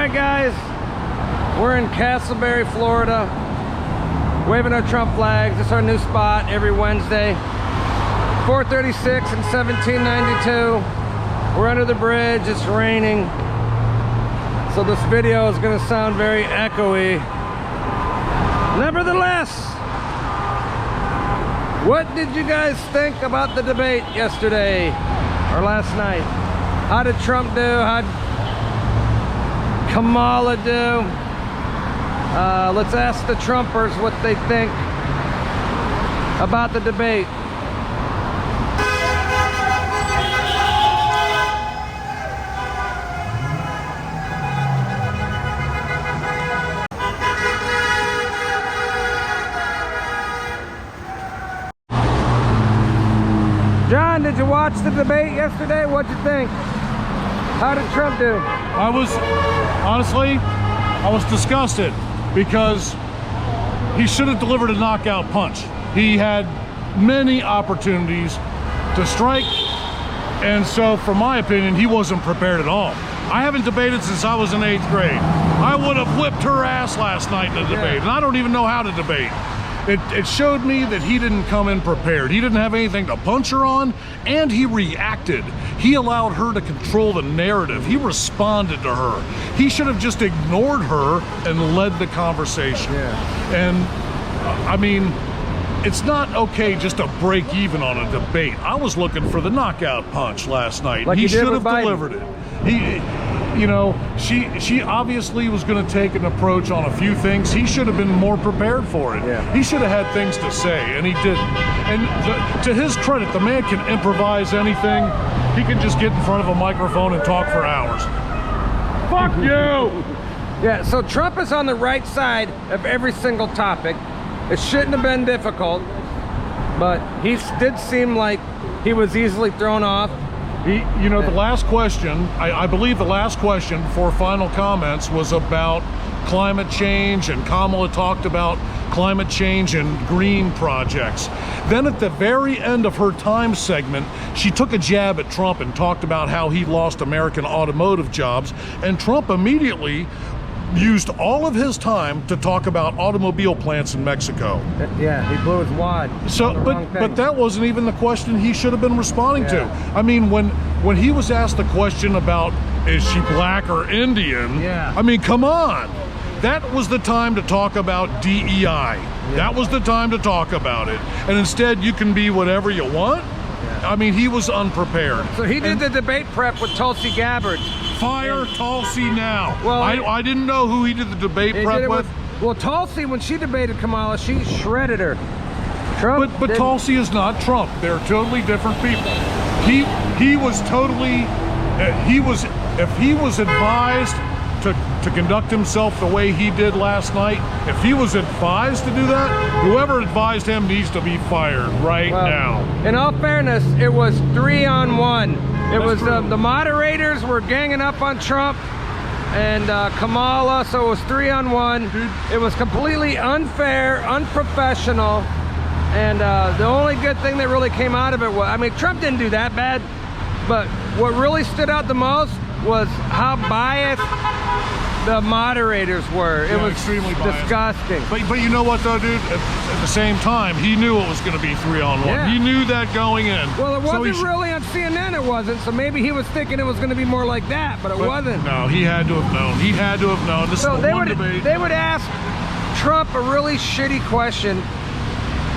right, guys, we're in Castleberry, Florida, waving our Trump flags. This is our new spot every Wednesday. 436 and 1792. We're under the bridge. It's raining, so this video is going to sound very echoey. Nevertheless, what did you guys think about the debate yesterday or last night? How did Trump do? How'd Kamala do? Let's ask the Trumpers what they think about the debate. John, did you watch the debate yesterday? What'd you think? How did Trump do? I was disgusted because he should have delivered a knockout punch. He had many opportunities to strike, and so from my opinion, he wasn't prepared at all. I haven't debated since I was in 8th grade. I would have whipped her ass last night in the debate, and I don't even know how to debate. It showed me that he didn't come in prepared. He didn't have anything to punch her on, and he reacted. He allowed her to control the narrative. He responded to her. He should have just ignored her and led the conversation. Yeah. And I mean, it's not okay just to break even on a debate. I was looking for the knockout punch last night. Like he should have delivered it. You know, she obviously was going to take an approach on a few things. He should have been more prepared for it. Yeah. He should have had things to say, and he didn't. And to his credit, the man can improvise anything. He can just get in front of a microphone and talk for hours. Fuck you! Yeah, so Trump is on the right side of every single topic. It shouldn't have been difficult, but he did seem like he was easily thrown off. You know, the last question, I believe the last question before final comments was about climate change, and Kamala talked about climate change and green projects. Then at the very end of her time segment, she took a jab at Trump and talked about how he lost American automotive jobs, and Trump immediately used all of his time to talk about automobile plants in Mexico. Yeah, he blew his wad. So, but that wasn't even the question he should have been responding to. I mean, when he was asked the question about is she black or Indian? Yeah. I mean, come on. That was the time to talk about DEI. Yeah. That was the time to talk about it. And instead, you can be whatever you want. I mean, he was unprepared. So he did the debate prep with Tulsi Gabbard. Fire Tulsi now. Well, I didn't know who he did the debate prep with. Well, Tulsi, when she debated Kamala, she shredded her. Trump but Tulsi is not Trump. They're totally different people. He was totally, if he was advised to conduct himself the way he did last night, if he was advised to do that, whoever advised him needs to be fired now. In all fairness, it was 3-on-1. It was the moderators were ganging up on Trump and Kamala, so it was 3-on-1. It was completely unfair, unprofessional, and the only good thing that really came out of it was, I mean, Trump didn't do that bad, but what really stood out the most was how biased the moderators were. It was extremely disgusting. But you know what though, dude? At the same time, he knew it was going to be 3-on-1. Yeah. He knew that going in. Well, it wasn't really on CNN, it wasn't. So maybe he was thinking it was going to be more like that, but it wasn't. No, he had to have known. He had to have known. This is the one debate. They would ask Trump a really shitty question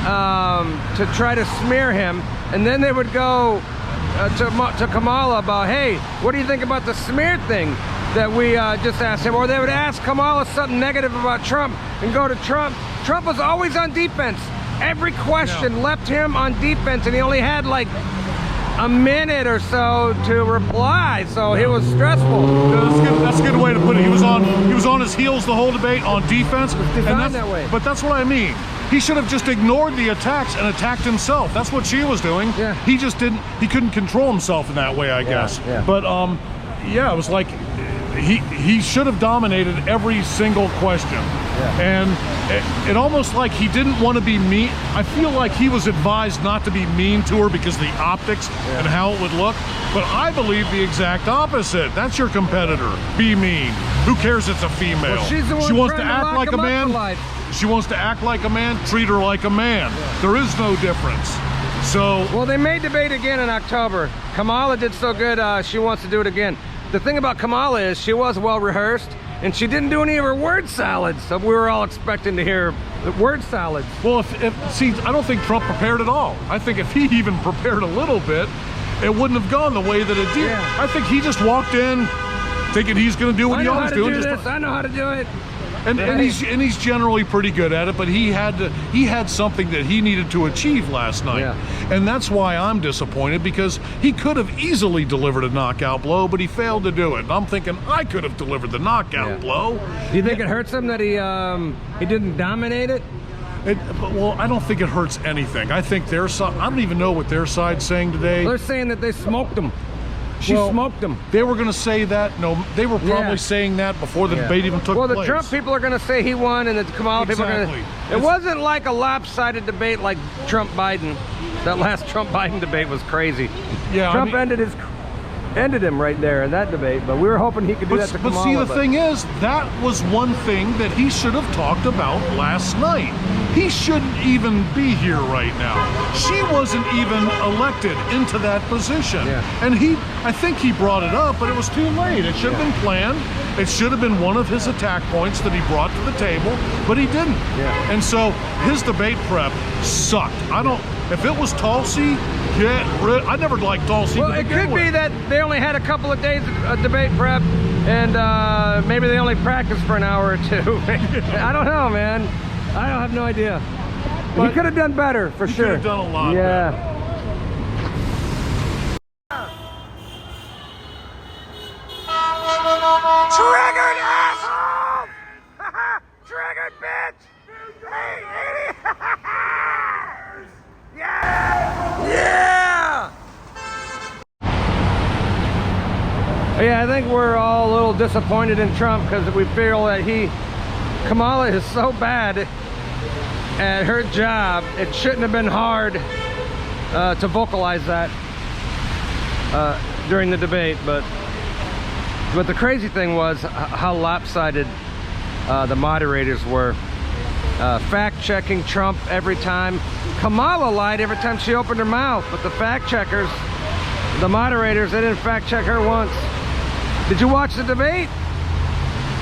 to try to smear him, and then they would go to Kamala about, hey, what do you think about the smear thing that we just asked him? Or they would ask Kamala something negative about Trump and go to Trump. Trump was always on defense. Every question left him on defense, and he only had like a minute or so to reply, so it was stressful. That's a good way to put it. He was on his heels the whole debate, on defense. That way. But that's what I mean. He should have just ignored the attacks and attacked himself. That's what she was doing. Yeah. He just didn't. He couldn't control himself in that way, I guess. Yeah. But yeah, it was like he should have dominated every single question. And it almost like he didn't want to be mean. I feel like he was advised not to be mean to her because of the optics and how it would look. But I believe the exact opposite. That's your competitor. Be mean. Who cares it's a female? Well, she's the one she wants to trying to act lock like a him up for man. life. She wants to act like a man. Treat her like a man. There is no difference. So, well, they may debate again in October. Kamala did so good, she wants to do it again. The thing about Kamala is she was well rehearsed, and she didn't do any of her word salads. So we were all expecting to hear the word salads. well, see, I don't think Trump prepared at all. I think if he even prepared a little bit, it wouldn't have gone the way that it did. Yeah. I think he just walked in thinking he's going to do what I he know how always to do. do this. I know how to do it. And he's generally pretty good at it, but he had something that he needed to achieve last night. Yeah. And that's why I'm disappointed, because he could have easily delivered a knockout blow, but he failed to do it. And I'm thinking I could have delivered the knockout blow. Do you think it hurts him that he didn't dominate it? Well, I don't think it hurts anything. I think their side, I don't even know what their side's saying today. They're saying that they smoked him. She smoked him. They were going to say that. No, they were probably saying that before the debate even took place. Well, the Trump people are going to say he won, and the Kamala people are going to... It wasn't like a lopsided debate like Trump-Biden. That last Trump-Biden debate was crazy. Yeah, Trump ended him right there in that debate, but we were hoping he could do that to Kamala. But see, the thing is, that was one thing that he should have talked about last night. He shouldn't even be here right now. She wasn't even elected into that position. Yeah. And I think he brought it up, but it was too late. It should have been planned. It should have been one of his attack points that he brought to the table, but he didn't. Yeah. And so his debate prep sucked. If it was Tulsi, I never liked Tulsi. Well, it could be that they only had a couple of days of debate prep, and maybe they only practiced for an hour or two. I don't know, man. I don't have no idea. But he could have done better, for sure. He could have done a lot better. Triggered, asshole! Triggered, bitch! Hey, yeah! Yeah! Yeah, I think we're all a little disappointed in Trump because we feel that Kamala is so bad at her job. It shouldn't have been hard to vocalize that during the debate, but the crazy thing was how lopsided the moderators were. Fact-checking Trump every time. Kamala lied every time she opened her mouth, but the fact-checkers, the moderators, they didn't fact-check her once. Did you watch the debate?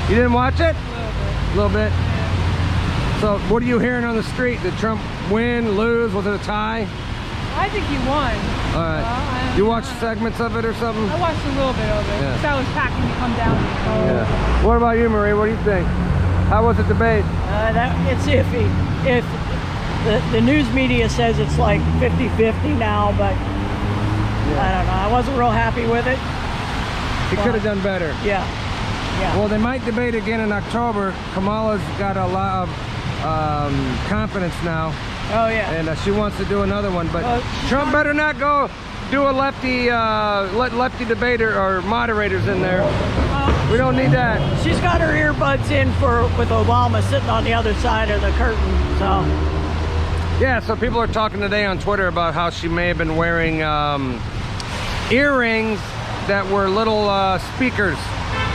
You didn't watch it? A little bit. So what are you hearing on the street? Did Trump win, lose? Was it a tie? I think he won. All right. Well, You watched segments of it or something? I watched a little bit of it. Yeah. Because I was packing to come down. Yeah. What about you, Marie? What do you think? How was the debate? It's iffy. If the news media says it's like 50-50 now, but I don't know. I wasn't real happy with it. He could have done better. Yeah. Well, they might debate again in October. Kamala's got a lot of confidence now, Oh yeah. and she wants to do another one. But Trump better not go do a lefty debater or moderators in there. We don't need that. She's got her earbuds in with Obama sitting on the other side of the curtain. So Yeah. So people are talking today on Twitter about how she may have been wearing earrings that were little speakers,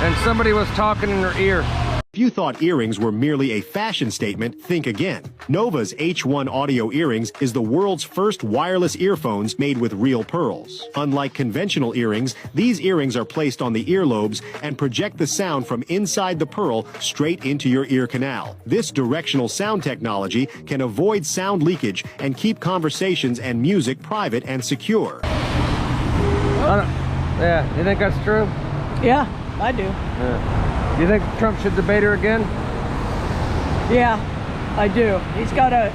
and somebody was talking in her ear. If you thought earrings were merely a fashion statement, think again. Nova's H1 audio earrings is the world's first wireless earphones made with real pearls. Unlike conventional earrings, these earrings are placed on the earlobes and project the sound from inside the pearl straight into your ear canal. This directional sound technology can avoid sound leakage and keep conversations and music private and secure. Yeah, you think that's true? yeah, I do. Yeah. You think Trump should debate her again? Yeah, I do. He's gotta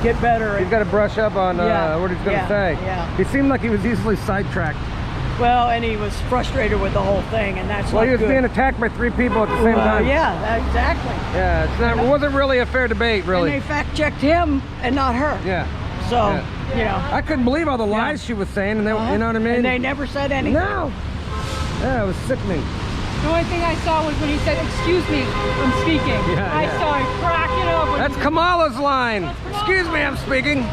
get better. He's got to brush up on what he's going to say. Yeah. He seemed like he was easily sidetracked. Well, and he was frustrated with the whole thing, and that's Well, he was good. being attacked by 3 people at the same time. Yeah, exactly. Yeah, it wasn't really a fair debate, really. And they fact-checked him and not her. Yeah. So, Yeah. you know. I couldn't believe all the lies she was saying, and they, you know what I mean? And they never said anything. No. Yeah, it was sickening. The only thing I saw was when he said, "Excuse me, I'm speaking." Yeah, I yeah. started cracking up. That's Kamala's line. Excuse me, I'm speaking.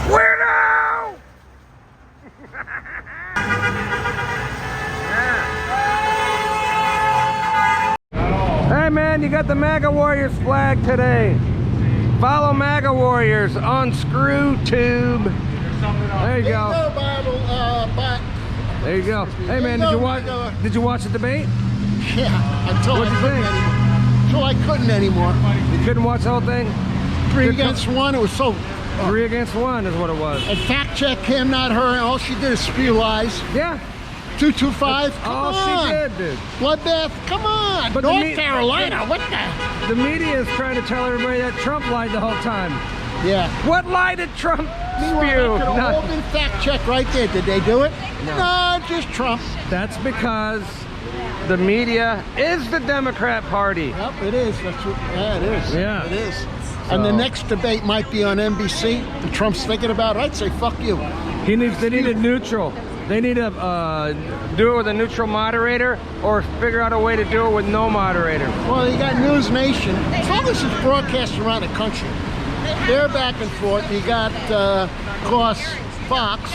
Weirdo! Hey man, you got the MAGA Warriors flag today. Follow MAGA Warriors on ScrewTube. There you go. There you go. Hey man, did you watch the debate? Yeah, until What'd you think? I couldn't anymore. You couldn't watch the whole thing? 3 against 1, it was so... 3 against 1 is what it was. And fact check him, not her, and all she did is spew lies. Yeah. 225, come All on. she did, dude. Bloodbath, come on. But North Carolina, what the... The media is trying to tell everybody that Trump lied the whole time. Yeah. What lie did Trump Meanwhile, spew? that could have all been fact check right there. Did they do it? No. No, just Trump. That's because the media is the Democrat Party. Yep, it is. Yeah, it is. Yeah. It is. And the next debate might be on NBC, and Trump's thinking about it. I'd say, fuck you. They need a neutral. They need to do it with a neutral moderator or figure out a way to do it with no moderator. Well, you got News Nation. As long as it's broadcast around the country, they're back and forth. You got, of course, Fox.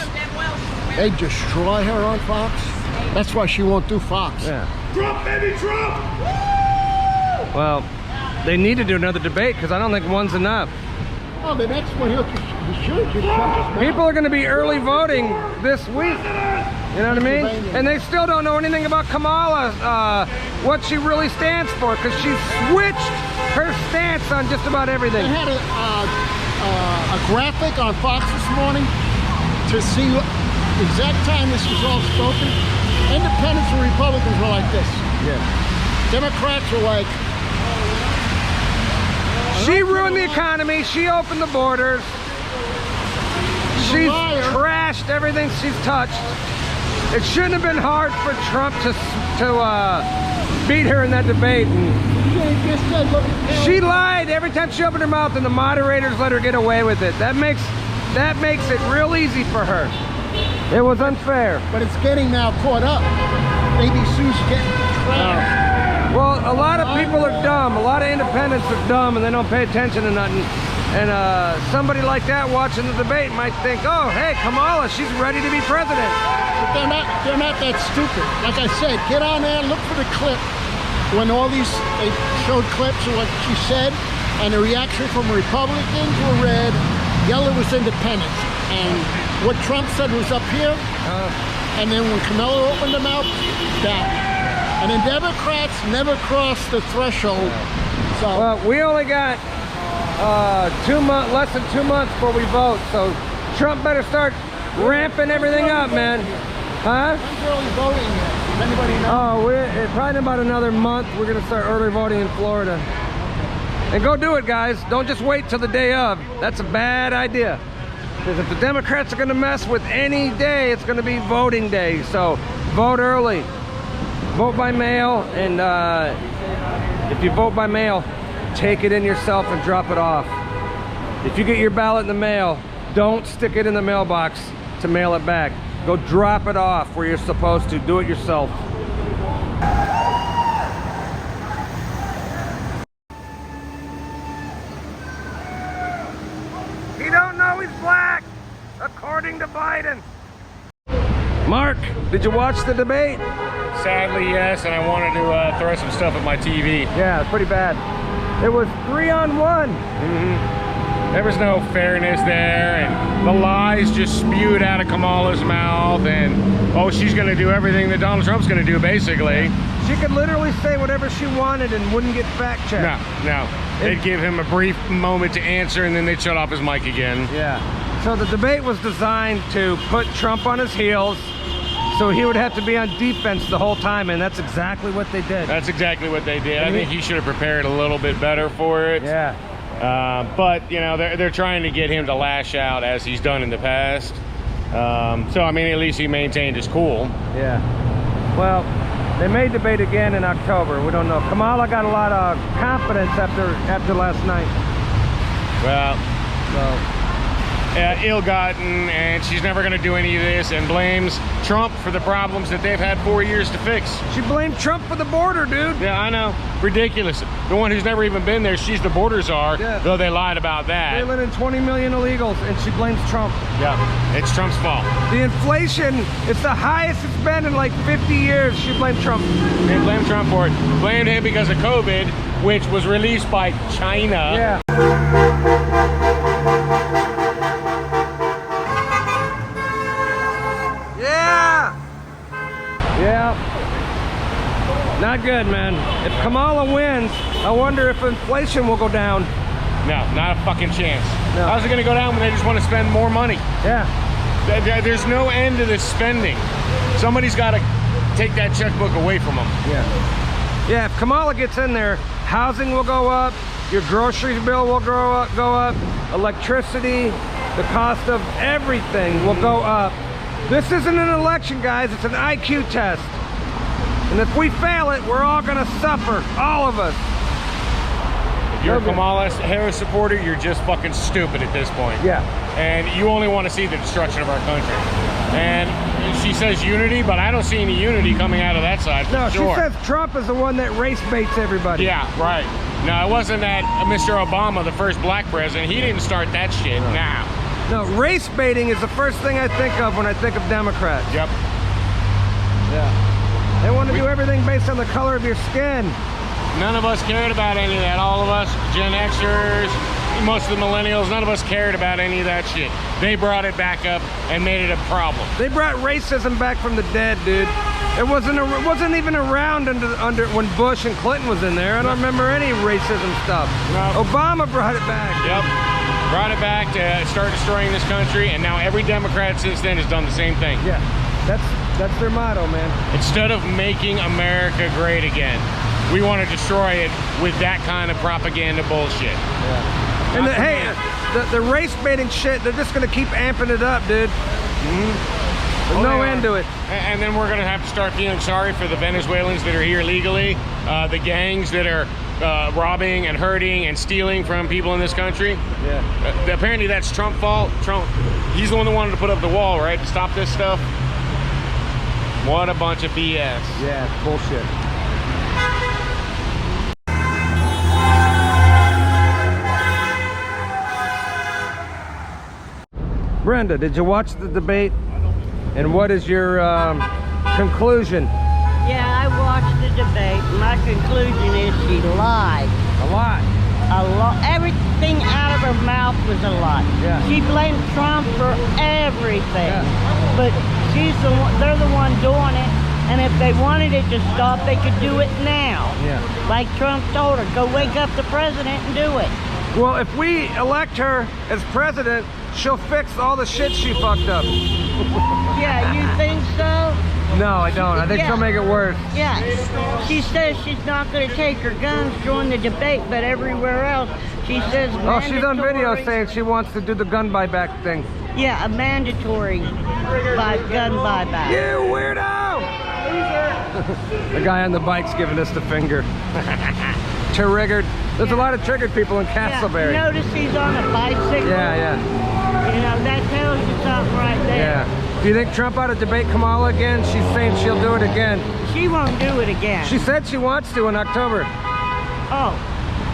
They destroy her on Fox. That's why she won't do Fox. Yeah. Trump, baby, Trump! Well, they need to do another debate because I don't think one's enough. Oh, the next one, he should just shut his mouth. People are going to be early voting this week. You know what I mean? And they still don't know anything about Kamala, what she really stands for, because she switched her stance on just about everything. They had a graphic on Fox this morning to see what exact time this was all spoken. Independents and Republicans were like this. Yeah. Democrats were like, She ruined the economy. She opened the borders. She's trashed everything she's touched. It shouldn't have been hard for Trump to beat her in that debate. And she lied every time she opened her mouth, and the moderators let her get away with it. That makes it real easy for her. It was unfair. but it's getting now caught up. Maybe Sue's getting trashed. Well, a lot of people are dumb. A lot of independents are dumb, and they don't pay attention to nothing. And somebody like that watching the debate might think, oh, hey, Kamala, she's ready to be president. But they're not that stupid. Like I said, get on there, look for the clip. When they showed clips of what she said, and the reaction from Republicans were red, yellow was independents. And what Trump said was up here, and then when Kamala opened her mouth, down. And then Democrats never crossed the threshold. So Well, we only got less than 2 months before we vote, so Trump better start ramping everything up, man. Huh? when's early voting yet? Does anybody know? Oh, probably in about another month, we're going to start early voting in Florida. And go do it, guys. Don't just wait till the day of. That's a bad idea. Because if the Democrats are going to mess with any day, it's going to be voting day. So vote early. Vote by mail, and if you vote by mail, take it in yourself and drop it off. If you get your ballot in the mail, don't stick it in the mailbox to mail it back. Go drop it off where you're supposed to. Do it yourself. He don't know he's black, according to Biden. Mark, did you watch the debate? Sadly, yes, and I wanted to throw some stuff at my TV. Yeah, it's pretty bad. It was 3-on-1. There was no fairness there, and the lies just spewed out of Kamala's mouth, and oh, she's going to do everything that Donald Trump's going to do, basically. She could literally say whatever she wanted and wouldn't get fact checked. No. They'd give him a brief moment to answer, and then they'd shut off his mic again. Yeah. So the debate was designed to put Trump on his heels, so he would have to be on defense the whole time, and that's exactly what they did. That's exactly what they did. I think he should have prepared a little bit better for it. Yeah. But, you know, they're trying to get him to lash out as he's done in the past. So, I mean, at least he maintained his cool. Yeah. Well, they may debate again in October. We don't know. Kamala got a lot of confidence after last night. Well, So ill-gotten, and she's never going to do any of this, and blames Trump for the problems that they've had 4 years to fix. She blamed Trump for the border, dude. Yeah, I know. Ridiculous. The one who's never even been there, she's the border czar, Yeah. though they lied about that. They let in 20 million illegals, and she blames Trump. Yeah, it's Trump's fault. The inflation, it's the highest it's been in like 50 years. She blamed Trump. They blame Trump for it. Blamed him because of COVID, which was released by China. Yeah. Yeah. Yeah. Not good, man. If Kamala wins, I wonder if inflation will go down. No, not a fucking chance. No. How's it going to go down when they just want to spend more money? Yeah. There's no end to this spending. Somebody's got to take that checkbook away from them. Yeah. Yeah, if Kamala gets in there, housing will go up, your grocery bill will go up, electricity, the cost of everything will go up. This isn't an election, guys, it's an IQ test. And if we fail it, we're all gonna suffer, all of us. If you're a Kamala Harris supporter, you're just fucking stupid at this point. Yeah. And you only want to see the destruction of our country. And she says unity, but I don't see any unity coming out of that side. For No, sure. she says Trump is the one that race baits everybody. Yeah, right. No, it wasn't that Mr. Obama, the first black president, he didn't start that shit. Nah. No, race baiting is the first thing I think of when I think of Democrats. Yep. Yeah. They want to do everything based on the color of your skin. None of us cared about any of that. All of us, Gen Xers, most of the millennials, none of us cared about any of that shit. They brought it back up and made it a problem. They brought racism back from the dead, dude. It wasn't even around under when Bush and Clinton was in there. I don't remember any racism stuff. No. Obama brought it back. Yep. Brought it back to start destroying this country, and now every Democrat since then has done the same thing. Yeah, that's their motto, man. Instead of making America great again, we want to destroy it with that kind of propaganda bullshit. Yeah. And hey, the race baiting shit, they're just gonna keep amping it up, dude. There's no end to it. And then we're gonna have to start feeling sorry for the Venezuelans that are here legally, the gangs that are robbing and hurting and stealing from people in this country. Yeah. Apparently that's Trump's fault. Trump, he's the one that wanted to put up the wall, right, to stop this stuff. What a bunch of BS. Yeah, bullshit. Brenda, did you watch the debate? And what is your conclusion? Yeah, I watched the debate. My conclusion is she lied. A lot. A lot. Everything out of her mouth was a lie. Yeah. She blamed Trump for everything. Yeah. But they're the one doing it. And if they wanted it to stop, they could do it now. Yeah. Like Trump told her, go wake up the president and do it. Well, if we elect her as president, she'll fix all the shit she fucked up. Yeah, you think so? No, I don't. I think she'll make it worse. Yeah. She says she's not going to take her guns during the debate, but everywhere else, she says Oh, she's on video mandatory- saying she wants to do the gun buyback thing. Yeah, a mandatory gun buyback. You weirdo! The guy on the bike's giving us the finger. Triggered. There's a lot of triggered people in Castleberry. Yeah, notice he's on a bicycle. Yeah. You know, that tells you something right there. Yeah. Do you think Trump ought to debate Kamala again? She's saying she'll do it again. She won't do it again. She said she wants to in October. Oh,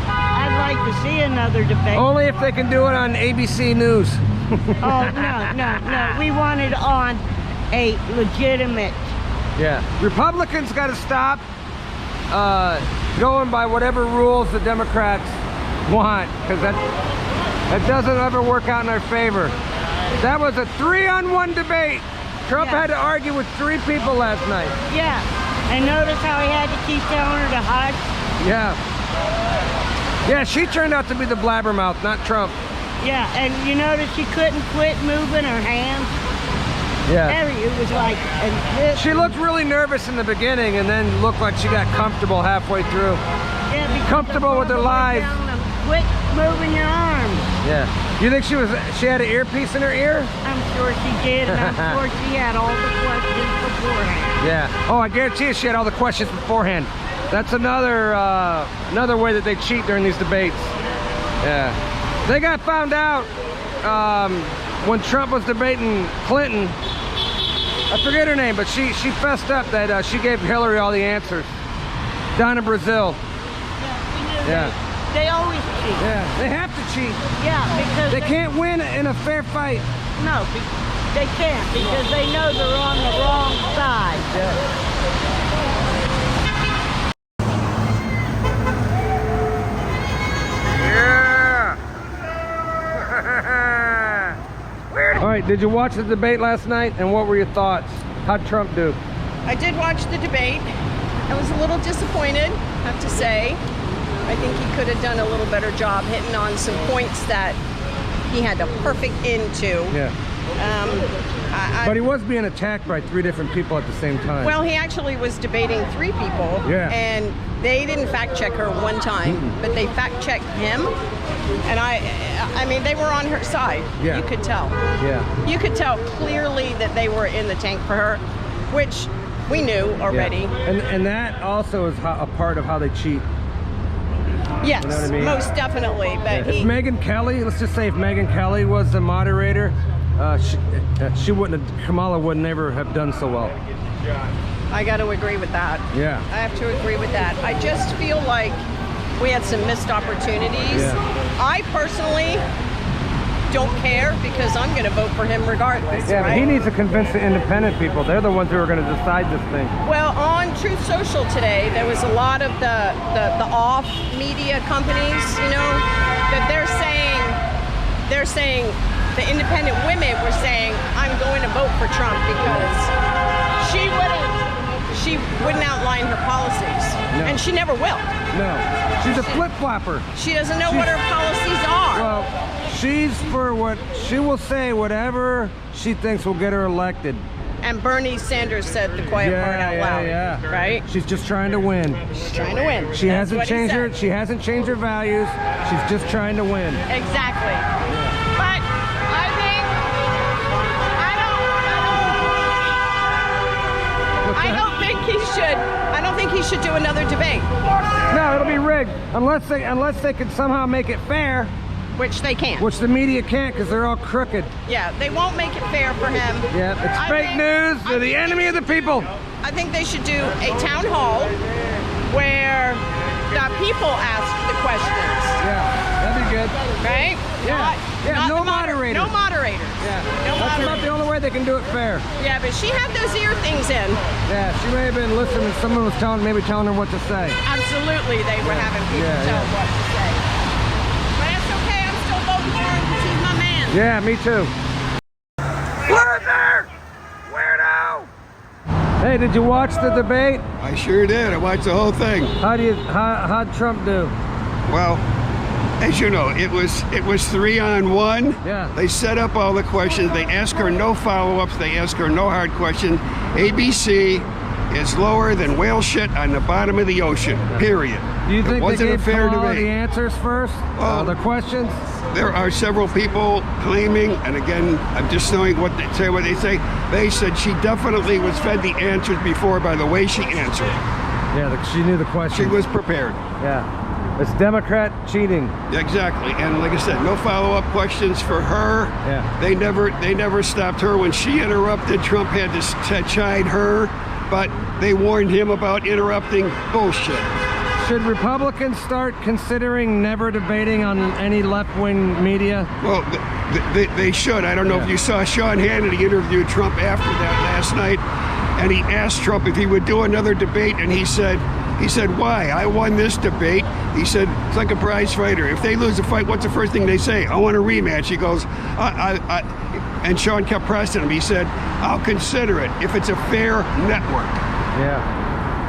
I'd like to see another debate. Only if they can do it on ABC News. Oh, no. We want it on a legitimate. Yeah. Republicans got to stop going by whatever rules the Democrats want, because that doesn't ever work out in our favor. That was a 3-on-1 debate. Trump had to argue with 3 people last night. Yeah. And notice how he had to keep telling her to hush. Yeah. Yeah, she turned out to be the blabbermouth, not Trump. Yeah, and you notice she couldn't quit moving her hands. Yeah. It was like... And She looked really nervous in the beginning and then looked like she got comfortable halfway through. yeah, because comfortable with her lies. Quit moving your arms. Yeah. You think she had an earpiece in her ear? I'm sure she did, and I'm sure she had all the questions beforehand. Yeah. Oh, I guarantee you she had all the questions beforehand. That's another way that they cheat during these debates. Yeah. They got found out when Trump was debating Clinton, I forget her name, but she fessed up that she gave Hillary all the answers. Down in Brazil. Yeah. They always cheat. Yeah, they have to cheat. Yeah, because They can't win in a fair fight. No, they can't because they know they're on the wrong side. Yeah. All right, did you watch the debate last night? And what were your thoughts? How'd Trump do? I did watch the debate. I was a little disappointed, I have to say. I think he could have done a little better job hitting on some points that he had a perfect into. Yeah. But he was being attacked by 3 different people at the same time. Well, he actually was debating 3 people. Yeah. And they didn't fact check her one time, but they fact checked him. And I mean, they were on her side. Yeah. You could tell. Yeah. You could tell clearly that they were in the tank for her, which we knew already. Yeah. And that also is a part of how they cheat. Yes, You know what I mean? most definitely. But If Megyn Kelly, let's just say if Megyn Kelly was the moderator, she wouldn't have, Kamala would never have done so well. I got to agree with that. Yeah. I have to agree with that. I just feel like we had some missed opportunities. Yeah. I personally don't care because I'm going to vote for him regardless. Yeah, but right? he needs to convince the independent people. They're the ones who are going to decide this thing. Well, on Truth Social today, there was a lot of the off media companies, you know, that they're saying the independent women were saying, I'm going to vote for Trump because she wouldn't outline her policies. No. And she never will. No, she's a flip-flopper. She doesn't know what her policies are. Well, she's for what, she will say whatever she thinks will get her elected. And Bernie Sanders said the quiet part out loud. Yeah. Right? She's just trying to win. She's trying to win. She That's hasn't what he changed said. she hasn't changed her values. She's just trying to win. Exactly. But I think I don't think he should do another debate. No, it'll be rigged unless they can somehow make it fair, Which they can't. which the media can't because they're all crooked. Yeah, they won't make it fair for him. Yeah, it's I fake think- news. I They're the think enemy of the people. I think they should do a town hall where the people ask the questions, Yeah, that'd be good. right? Yeah. Yeah, not no the moderators. No moderators. Yeah, No that's about the moderators. only way they can do it fair. Yeah, but she had those ear things in. Yeah, she may have been listening. Someone was maybe telling her what to say. Absolutely, they were having people Yeah, tell yeah. what to say. But that's okay. I'm still voting for him because he's my man. Yeah, me too. Loser! Weirdo! Hey, did you watch the debate? I sure did. I watched the whole thing. How'd Trump do? Well, as you know, it was 3-on-1. Yeah. They set up all the questions. They ask her no follow-ups. They ask her no hard questions. ABC is lower than whale shit on the bottom of the ocean. Period. Do you It think they wasn't gave a fair Kamala the debate. answers first? Well, the questions? There are several people claiming, and again, I'm just knowing what they say. They said she definitely was fed the answers before by the way she answered. Yeah, she knew the questions. She was prepared. Yeah. It's Democrat cheating. Exactly, and like I said, no follow-up questions for her. Yeah. They never stopped her when she interrupted. Trump had to chide her, but they warned him about interrupting. Bullshit. Should Republicans start considering never debating on any left-wing media? Well, they should. I don't know if you saw Sean Hannity interviewed Trump after that last night, and he asked Trump if he would do another debate, and he said, why? I won this debate. He said, it's like a prize fighter. If they lose a fight, what's the first thing they say? I want a rematch. He goes, and Sean kept pressing him. He said, I'll consider it if it's a fair network. Yeah.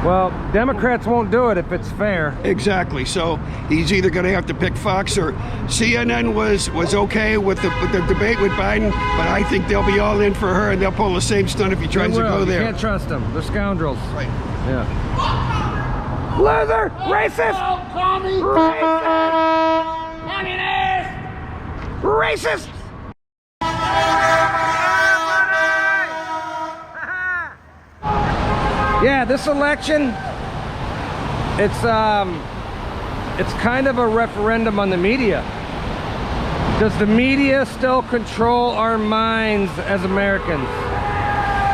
Well, Democrats won't do it if it's fair. Exactly. So he's either going to have to pick Fox or CNN was okay with the debate with Biden, but I think they'll be all in for her and they'll pull the same stunt if he tries to go there. You can't trust them. They're scoundrels. Right. Yeah. Loser! Racist! Racist! Racist! Yeah, this election, it's kind of a referendum on the media. Does the media still control our minds as Americans?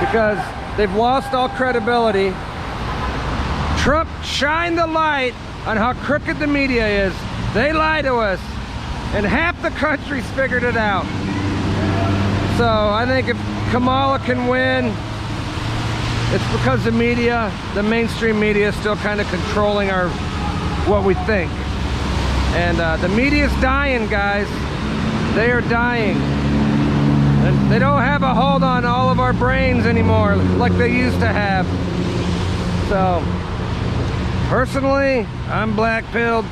Because they've lost all credibility. Trump shined the light on how crooked the media is. They lie to us, and half the country's figured it out. So I think if Kamala can win, it's because the media, the mainstream media, is still kind of controlling what we think. And the media's dying, guys. They are dying. And they don't have a hold on all of our brains anymore like they used to have. So, personally, I'm black-pilled.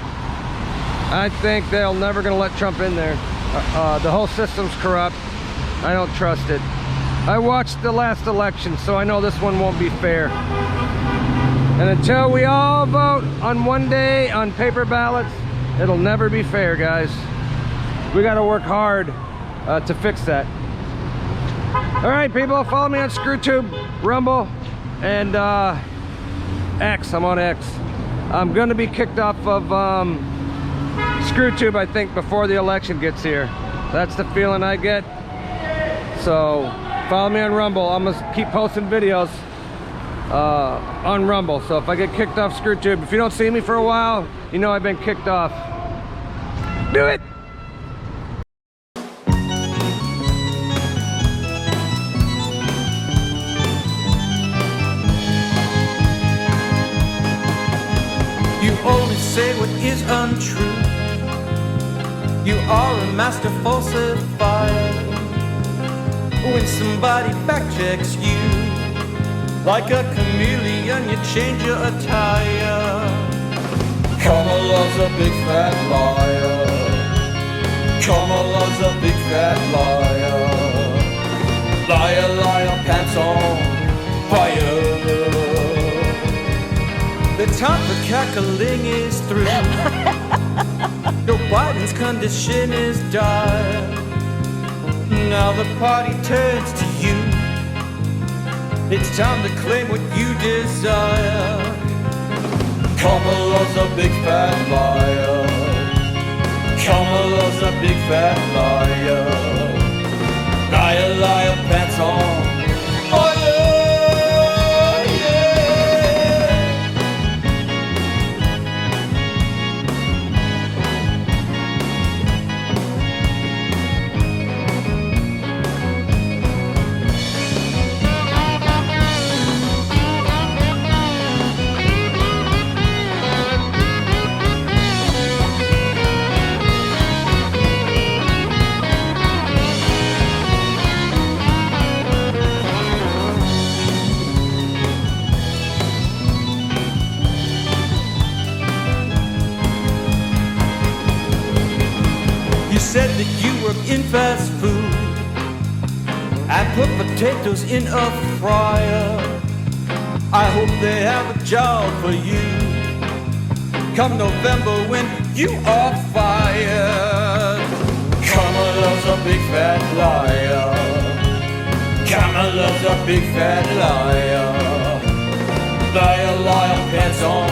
I think they're never going to let Trump in there. The whole system's corrupt. I don't trust it. I watched the last election, so I know this one won't be fair. And until we all vote on one day on paper ballots, it'll never be fair, guys. We got to work hard to fix that. All right, people, follow me on ScrewTube, Rumble, and X. I'm on X. I'm going to be kicked off of ScrewTube, I think, before the election gets here. That's the feeling I get. So follow me on Rumble. I'm going to keep posting videos on Rumble. So if I get kicked off ScrewTube, if you don't see me for a while, you know I've been kicked off. Do it! You always say what is untrue. You are a master falsifier. When somebody fact checks you, like a chameleon, you change your attire. Kamala's a big fat liar. Kamala's a big fat liar. Liar, liar, pants on fire. The time for cackling is through. Joe Biden's condition is dire. Now the party turns to you. It's time to claim what you desire. Kamala's a big fat liar. Kamala's a big fat liar. Liar, liar, pants on fire. Said that you work in fast food and put potatoes in a fryer. I hope they have a job for you come November when you are fired. Kamala's a big fat liar. Kamala's a big fat liar. Liar, liar, pants on